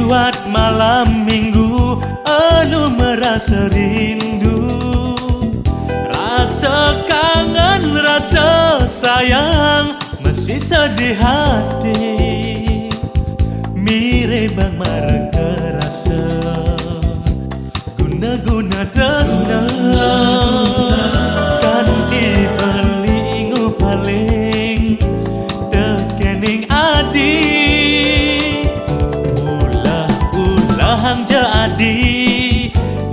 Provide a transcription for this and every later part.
buat malam minggu anu merasa rindu, rasa kangen, rasa sayang masih sedih hati. Mire bang marga rasa guna-guna tresna kan dibeli ingu paling tekening adi. Ulah-ulah jadi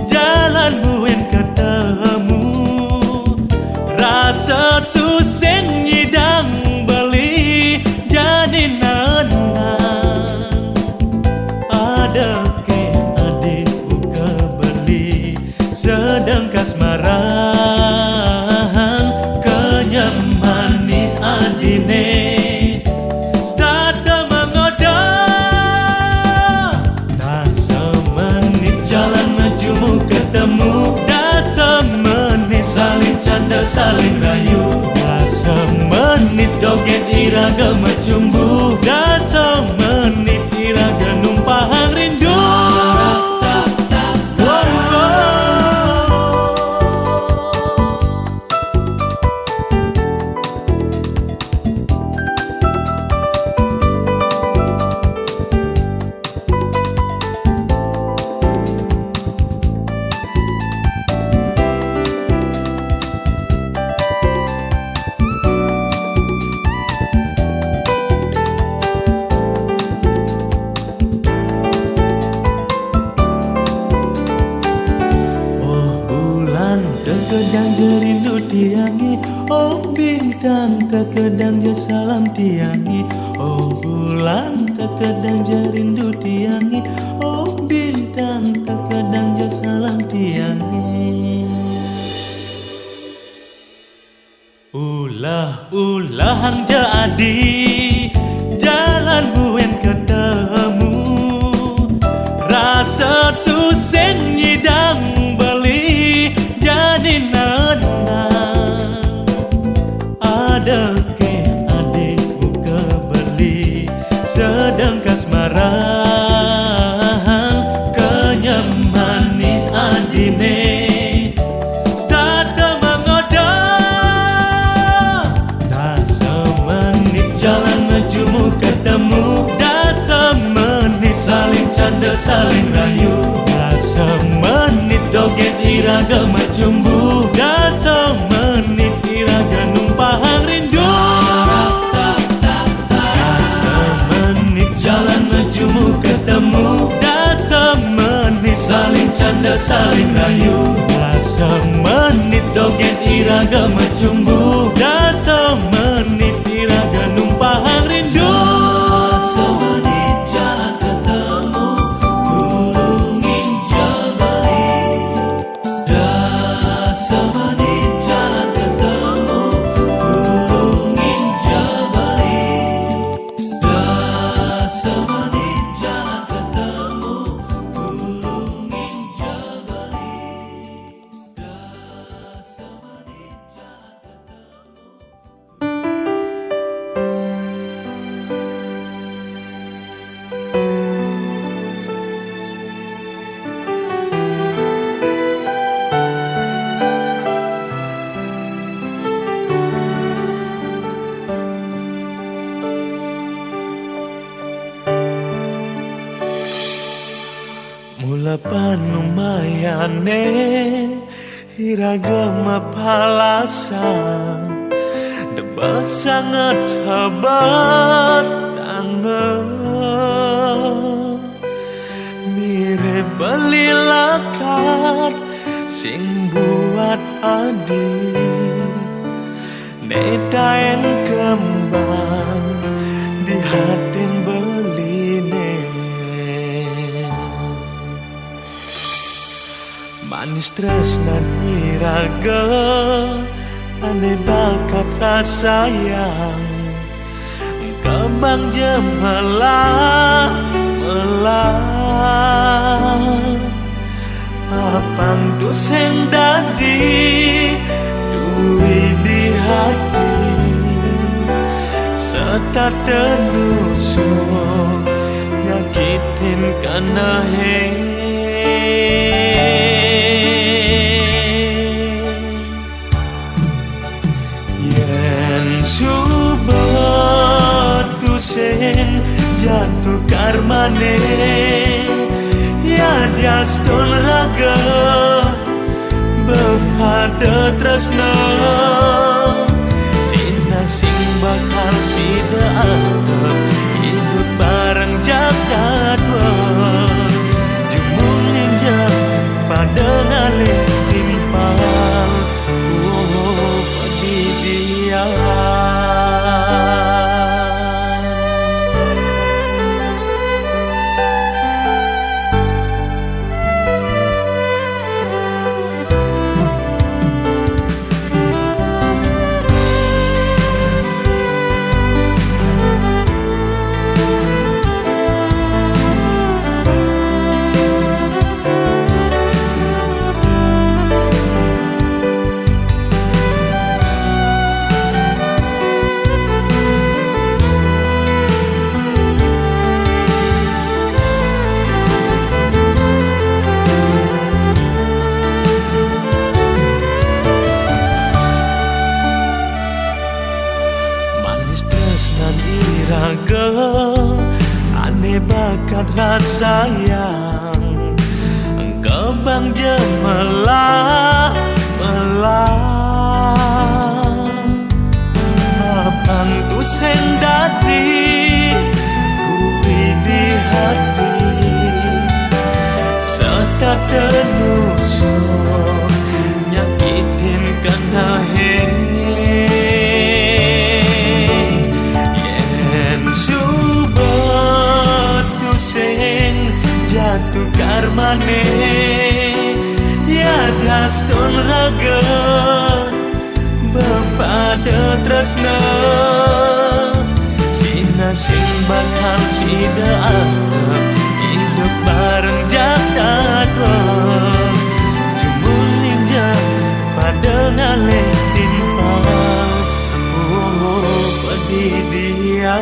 jalan buen ketemu, rasa tu sen nyidang beli jadi nanang. Ada ke adikku kebeli sedang kasmaran kenyam manis adine stada mengoda. Tak semenit jalan mejumu ketemu, dah semenit saling canda saling rayu, dah semenit doget iraga mecumbu, dah semenit iraga numpahang rindu. Terkadang jerindu tiangi, oh bintang terkadang je salam tiangi, oh bulan terkadang jerindu tiangi, oh bintang terkadang je salam tiangi. Ulah-ulah jadi jalan buen ketemu, rasa tu sen nyidang beli jadi nanang. Ada ke adikku kebeli sedang kasmaran kenyam manis adine stada mengoda. Tak semenit jalan mejumu ketemu, dah semenit saling canda saling rayu, dah semenit doget iraga mecumbu, dah semenit iraga numpahang rindu. Dah semenit jalan mejumu ketemu, dah semenit saling canda saling rayu, dah semenit doget iraga mecumbu, dah semenit iraga numpahang rindu. Mula panumayane iraga mapalasan, deba sangat sabat tangan. Mire beli lakat sing buat adi, nedain kembang di hatin beline. Manis tresnan iraga ane bakat rasayang, kembang jemalah melah apang doseng dadi duwi di hati, serta tenusuk nyakitin kenahe. Yen subuh sing jatuh karmane, ya diaston raga bepada tresna, sina sing bakal sidaat hidup bareng jagat jumung ninjak pada ngalih timpang padi dia. Iraga aneh bakat rasa yang kebang jemelah abang tu sendadi kui di hati setat denusuk nyakitin kenahe. Jatuh karmane, ya daston raga bepada tresna, sina sing bakal sidaat hidup bareng jagat jumun ninjak pada ngalih timpang padi dia.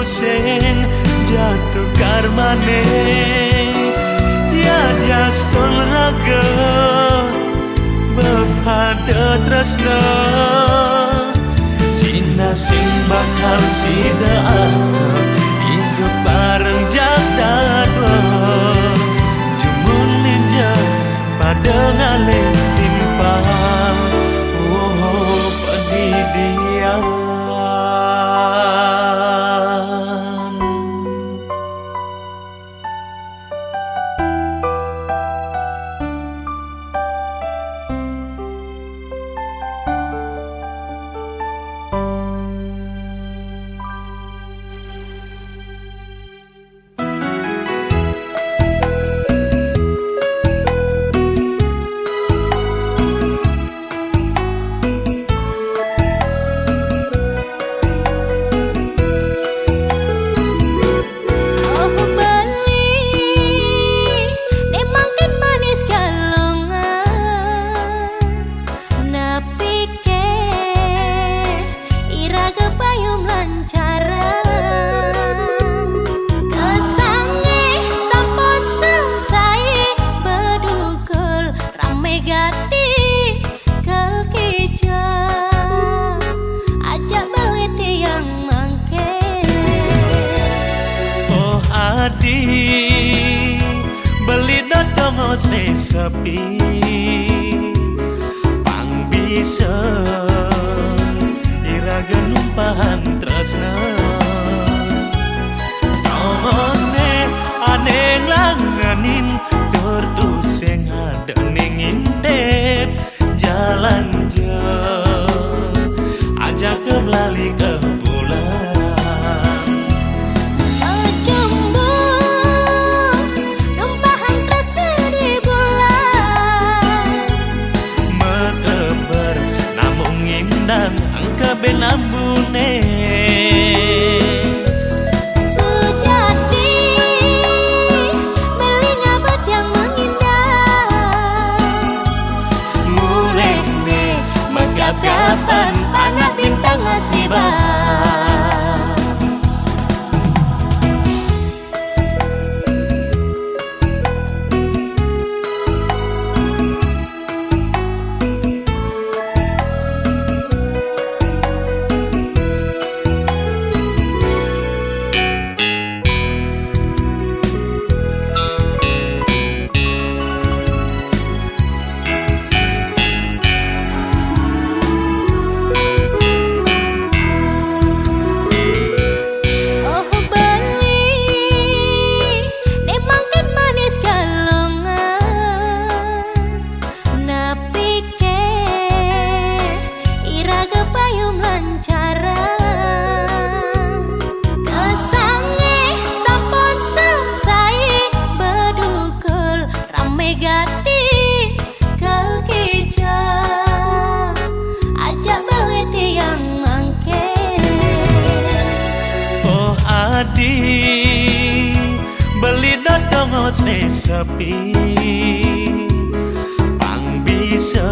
Sing jatuh karmane, ya diaston raga bepada tresna, sina sing bakal sidaat hidup bareng jagat jumun ninjak pada ngalih timpang padi dia. Beli dotong sepi pang bisa iraga numpahan tresna tomosne aneh langanin terus yang ada ning intip jalan jauh ajak ke melali ke bulan angka benambune sejati meling abad yang mengindah mulai megap-gapan anak bintang asibah. Beli dodongos ne sepi pang bisa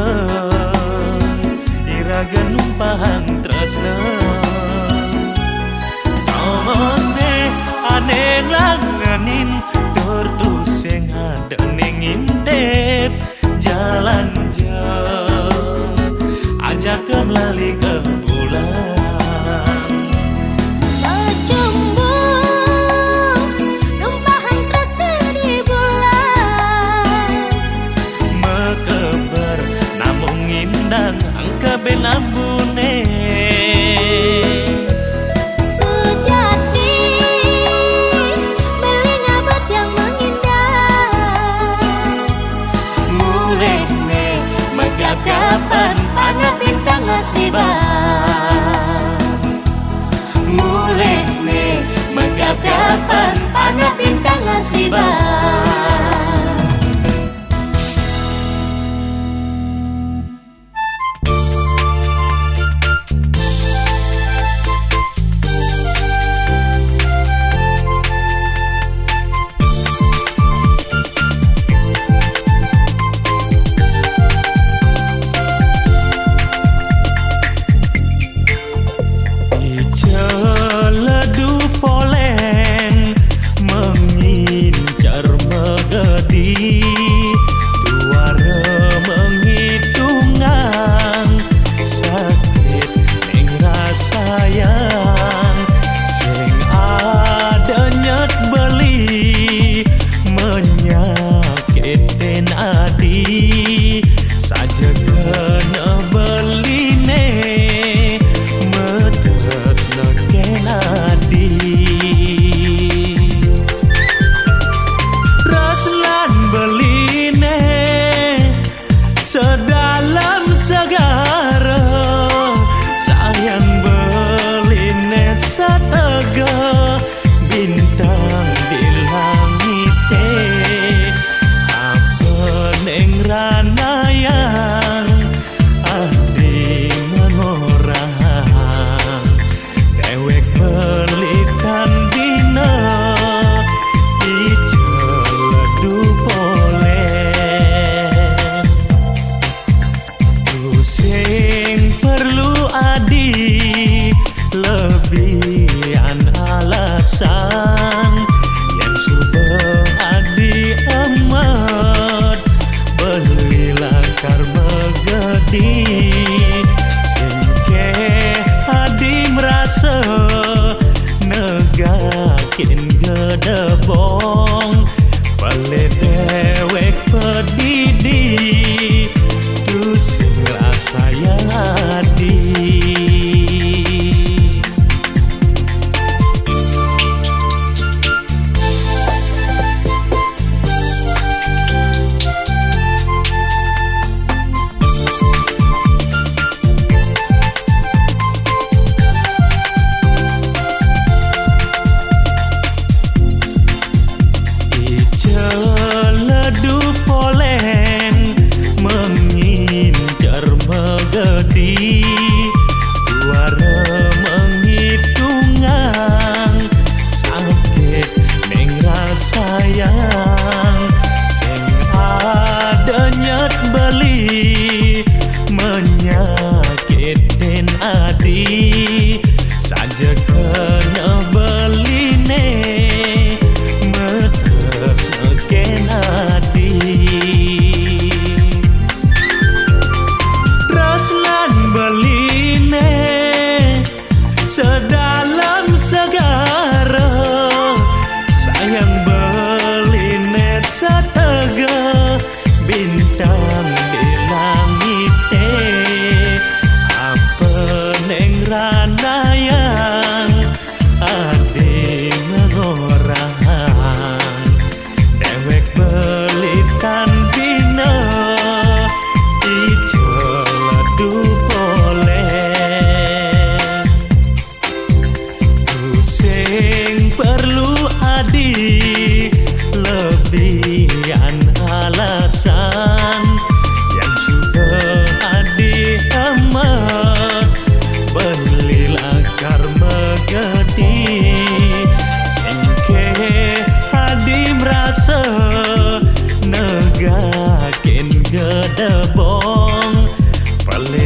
iraga numpang tresna tongos ne aneh langanin tur tuseng ada ning intip jalan jauh ajak kembali ke bulan angka benambune sejati beli ngabat yang mengindah mulai ne megap-gapan anak bintang asibah mulai ne megap-gapan anak bintang asibah. Sedalam segara sayang beline setega bintang di langit apa neng ranayang adi mengorang dewek pelitan dina ijeledu sing perlu adi lebihan alasan yang sudah adi amat belilah karma gedi sing ke adi merasa negakin gedebong beli dewek pedidi sayang adi ijeledu polen mengincar megedi suara menghitungan sakit neng rasayang sing ada nyet beli menyakit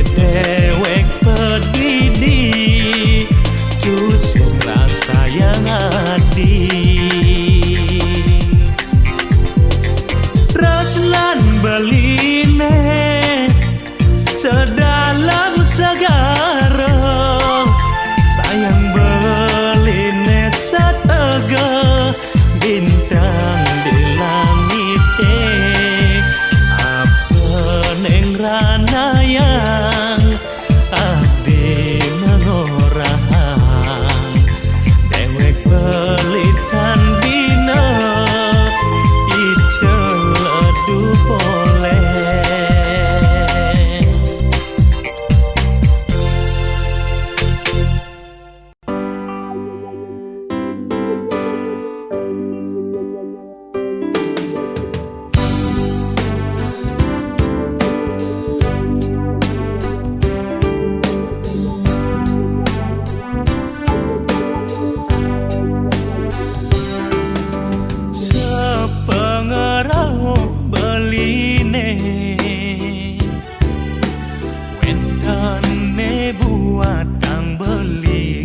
dewek pedidi Jusing rasa yang hati Raslan beline sedalam segara Sayang beline setega bintang di langit Apa neng rana yang ade mengorang Dewek pelitan dina icel ledu boleh Sepengerau beline Wentane buat kang beli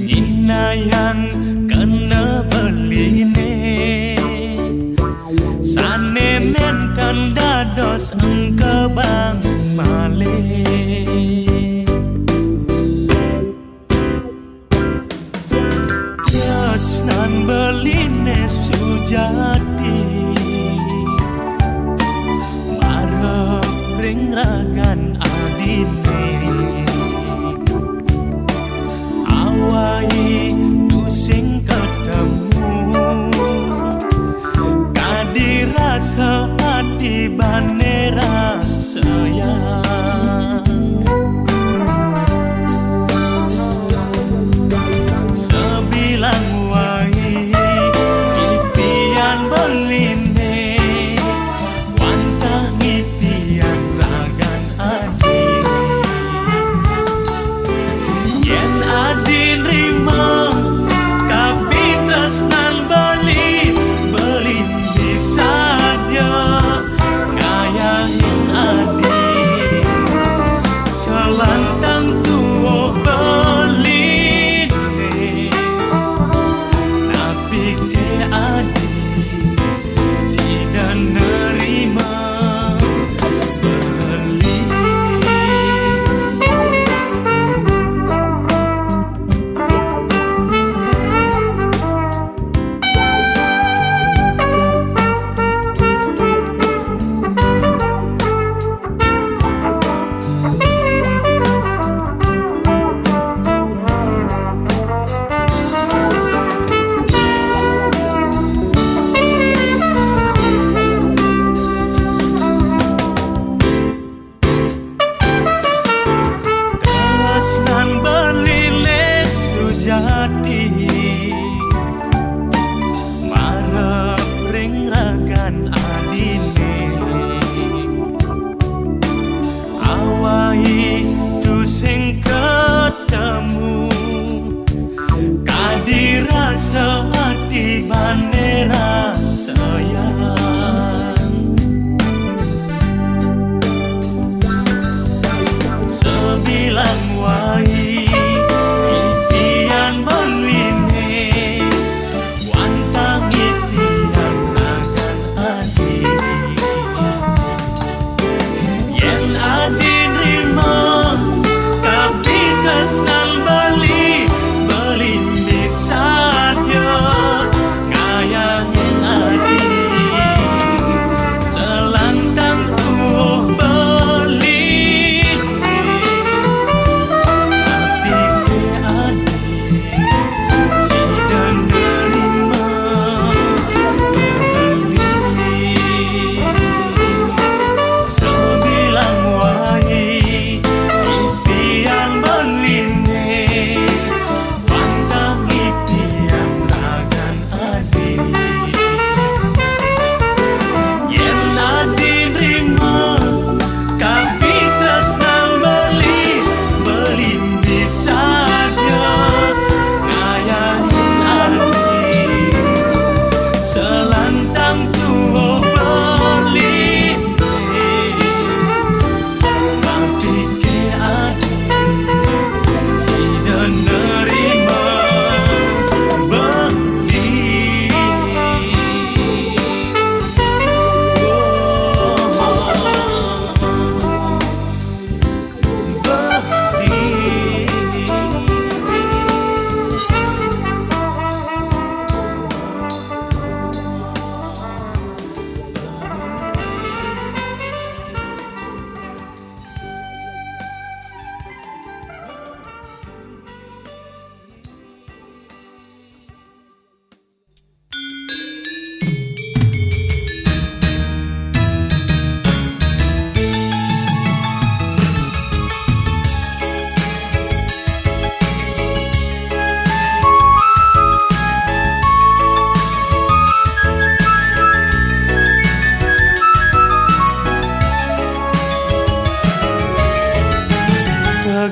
Ina yang kena beline Sanenen kan dados engke bang malih Nan beline sujati Marep ring ragan adine Awai tusing ketemu Kadira sehati banera sayang Sebilang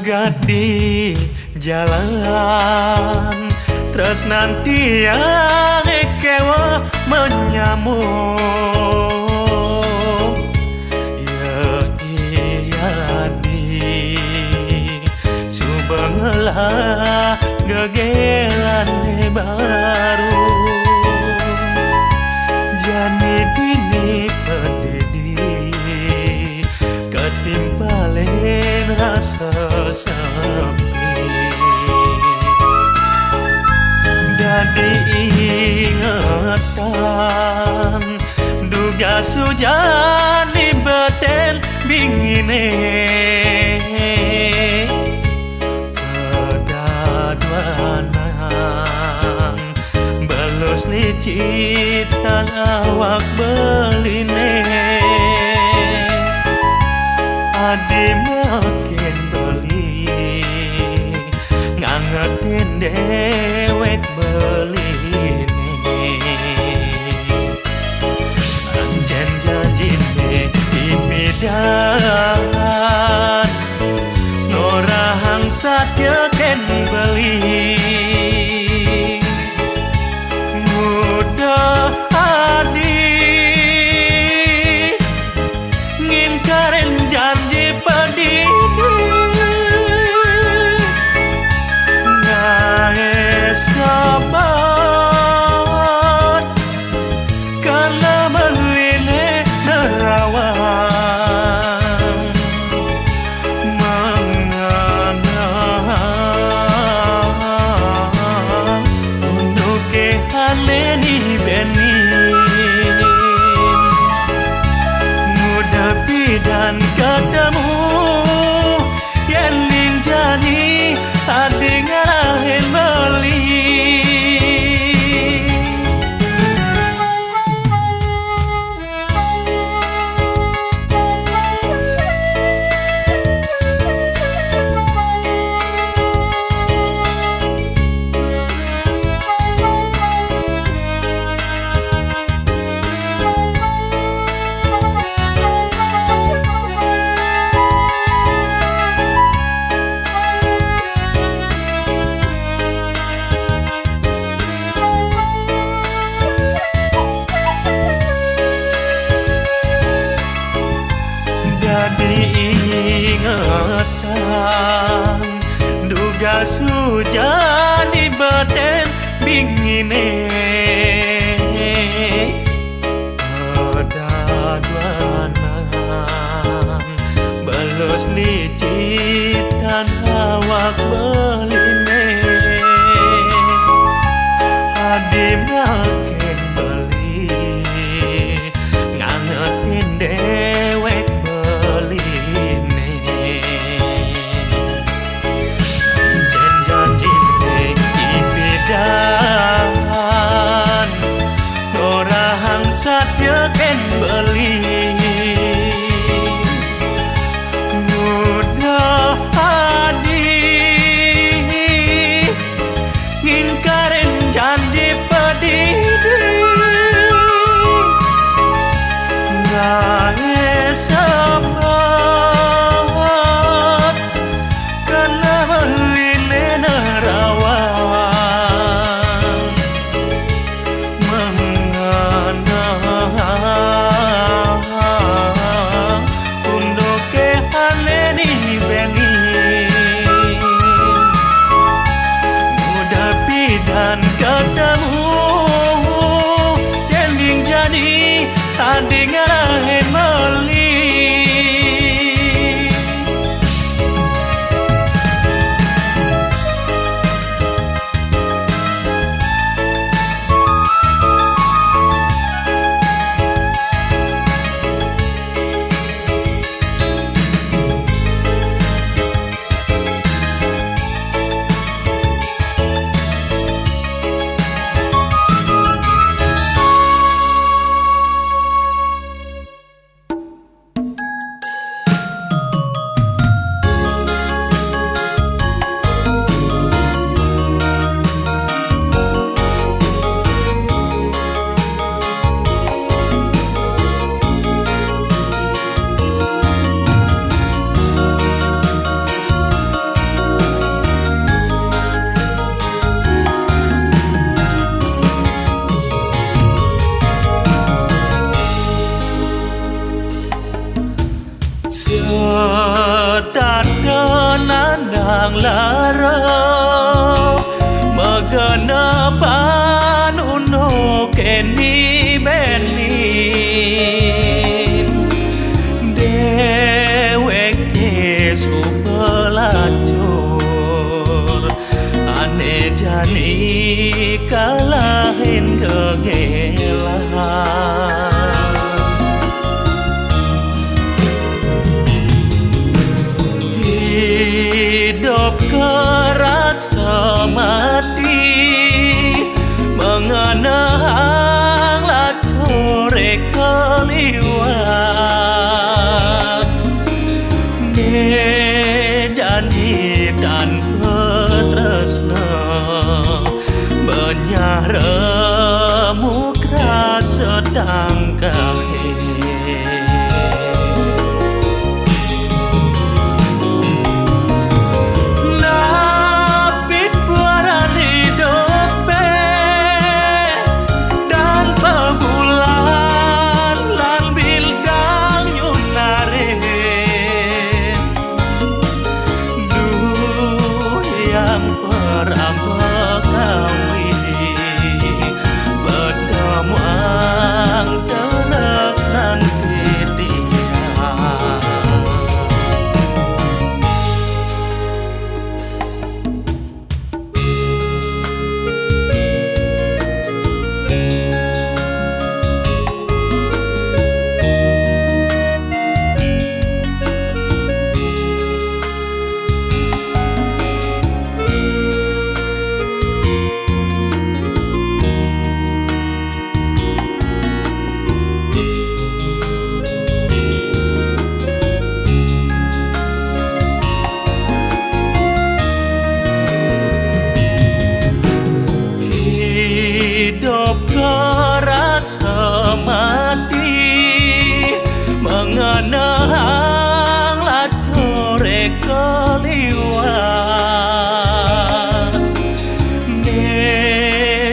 gadi jalan terus nanti yang kewa menyambung ya iya di subanglah gegelan baru jani dini pedidi ketimpalen rasa sepi dadi ingatan duga sujani beten bingine pedaduanan belus licit dan awak beline adi makin beli ngangetin dewek beline anjen janjine ipidan norahang satya ken beli mudah adi ngingkarin janji pedih sabar karena beline nerawang mengenang untuk kehaleni benin mudah bidan ketemu yang ninjani adi ngalahin beli diingatan duga sujani beten bingine pedaduanan belus licit dan awak beline adi makin beli ngangetin dewek dan norahang satya ken beli mudah adi Nandang lara magana panuno keni benin deweke supelacur ane jani kalahin kegelahan hidup kerasa mati mengenang lacore keliwat janji dan petresna benyaremu kerasa tangkahe hidup kerasa mati mengenang lacore keliwat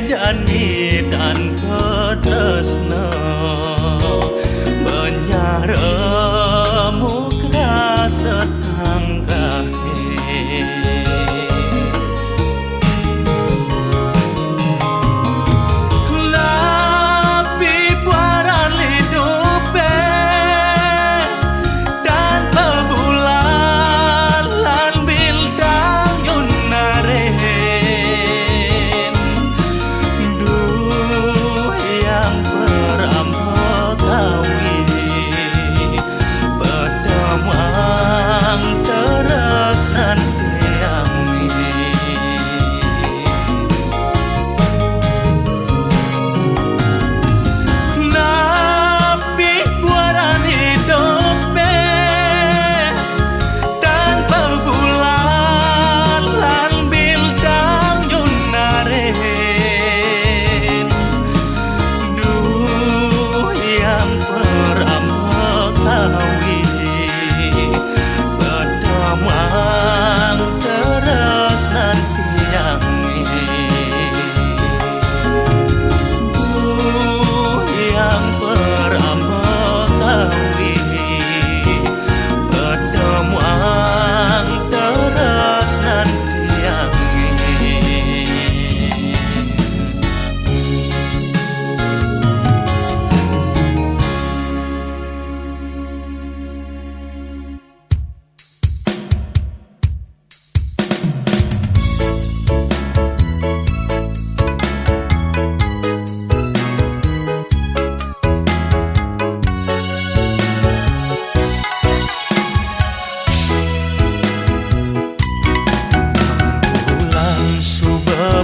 janji dan petresna benyaremu kerasa tangkahe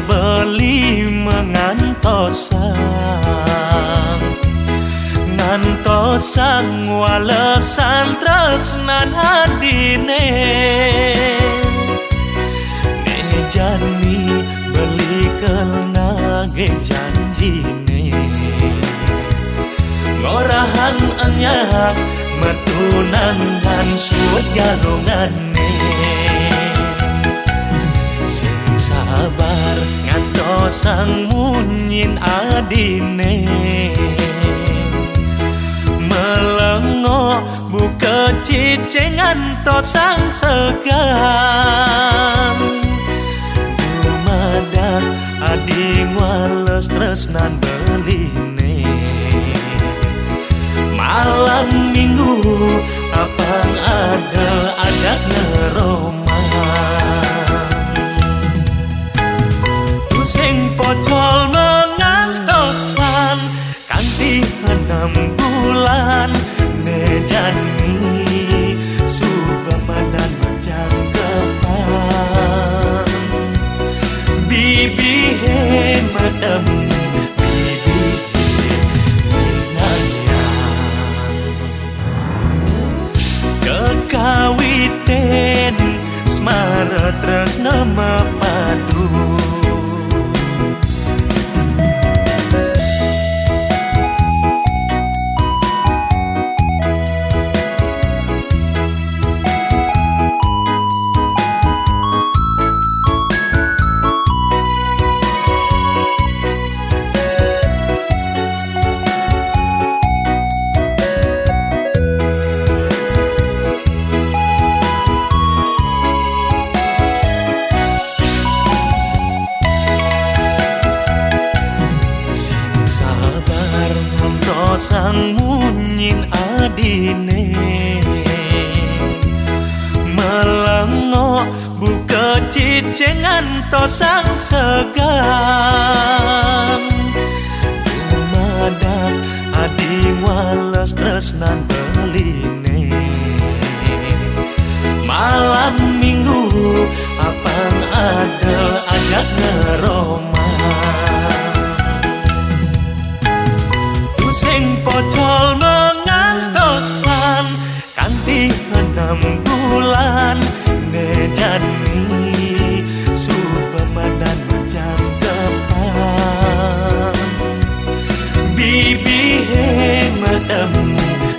beli ngantosang walesan tresnan adine jani beli kelnage janjine ngorahan anyak metunan han suat galungane sabar ngantosang munyin adine melengo buka cicengan to sang segan dumadak adi wales tresnan beline malam minggu apang ada ajak ngeroman sing pocol mengantosan kanthi 6 bulan nejani subamadan menjangkepan bibi he madam bibi minayang kekawiten smara tresna mapadu sang munyin adine melengo buka cicengan to sang segan dumadak adi wales tresnan beline malam minggu apang ada ajak ngeroman sing pocol mengantosan kanthi 6 bulan nejani subamadan menjangkepan bibi he madam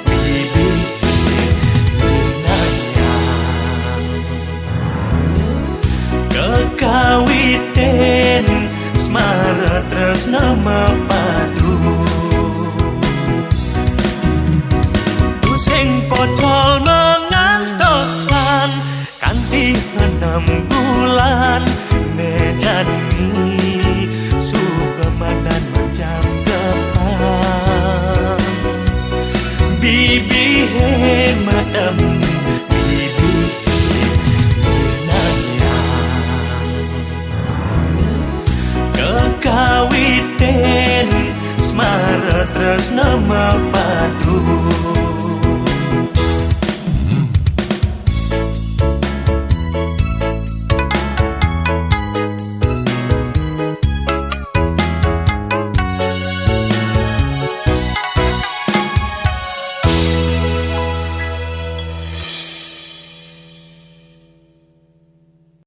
bibi he minayang kekawiten smara tresna